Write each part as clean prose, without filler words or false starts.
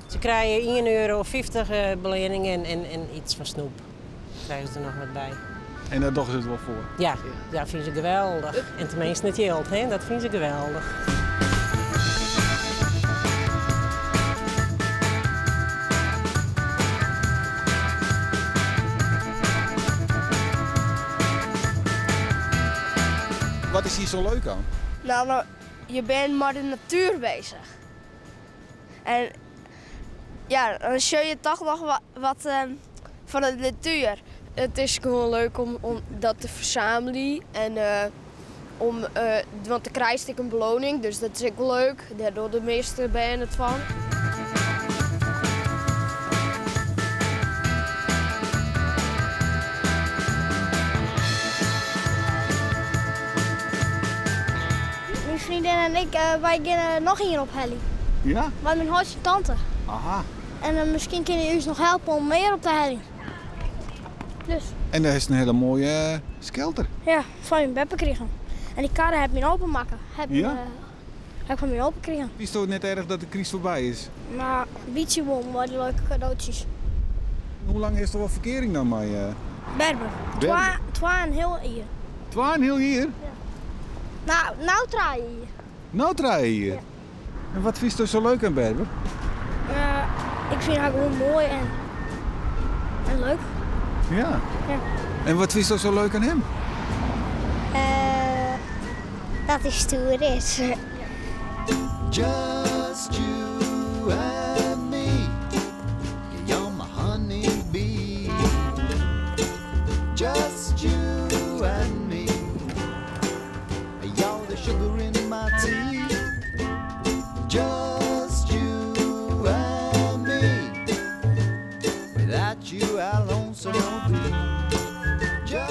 Ze krijgen €1,50 beleningen en iets van snoep. Krijgen ze er nog wat bij. En daar doen ze het wel voor? Ja, dat vinden ze geweldig. En tenminste het geld, hè? Dat vinden ze geweldig. Wat is hier zo leuk aan? Nou, je bent met de natuur bezig. En ja, dan zie je toch nog wat van de natuur. Het is gewoon leuk om dat te verzamelen. En want dan krijg je een beloning, dus dat is ook leuk. Daar doen de meeste bij het van. Mijn vriendin en ik, wij gaan nog hier op heli. Ja? Wij mijn huis en tante. Aha. En misschien kunnen jullie ons nog helpen om meer op te heli. Dus. En daar is een hele mooie skelter. Ja, van mijn beppen kregen. En die karren heb ik openmaken. Heb ik van mijn open gekregen. Is het net erg dat de crisis voorbij is? Maar een beetje won, maar die leuke cadeautjes. Hoe lang is er wel verkering dan mee? Berber. Twee en heel hier. 2,5 jaar? Ja. Nou draai je hier. Nou draai je hier? Ja. En wat vind je zo leuk aan Berber? Ik vind haar gewoon mooi en leuk. Ja. Ja. En wat vind je zo leuk aan hem? Dat hij stoer is. Just you and me, you're my honeybee. Just you and me, you're the sugar in my tea. Just you and me, without you I'll lonesome be.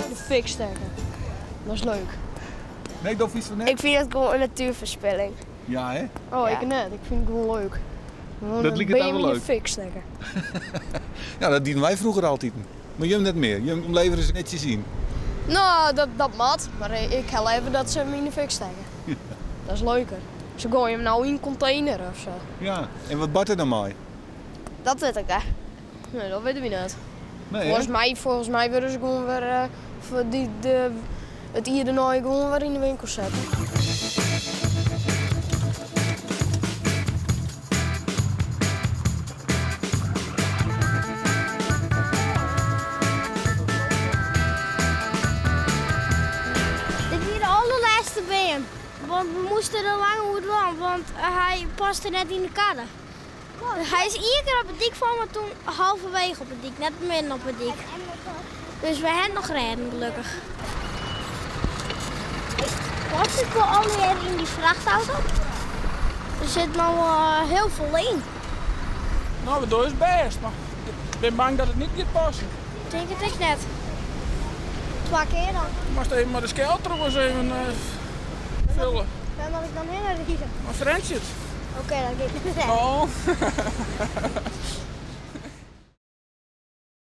De fik steken. Dat is leuk. Nee, dat is van net. Ik vind het gewoon een natuurverspilling. Ja, hè? Oh, ik net. Ik vind het gewoon leuk. Gewoon Dat liep het een wel in leuk. de fik steken. Ja, dat dienen wij vroeger altijd. Maar je net meer. Je omlever ze netjes zien. Nou, dat mat. Maar ik wil even dat ze hem in de fik steken. Ja. Dat is leuker. Ze gooien hem nou in een container of zo. Ja. En wat bart er dan mee? Dat weet ik, hè. Nee, dat weten we niet. Nee, Volgens mij willen ze gewoon weer het ierdenooien gewoon weer in de winkel zetten. Dit is de allerlaatste been. Want we moesten er lang goed lang, want hij paste net in de kade. Hij is iedere keer op het dik van, maar toen halverwege op het dik, net midden op het dik. Dus we hebben nog redden, gelukkig. Was ik wel alweer in die vrachtauto? Er zit nou heel veel in. Nou, dat is best, maar ik ben bang dat het niet gaat passen. Ik denk het echt net. 2 keer dan. Je moest even maar de skelter eens even vullen. Waar moet ik dan heen rijden? Maar Frans zit. Oké, dan ga ik niet meer. Oh.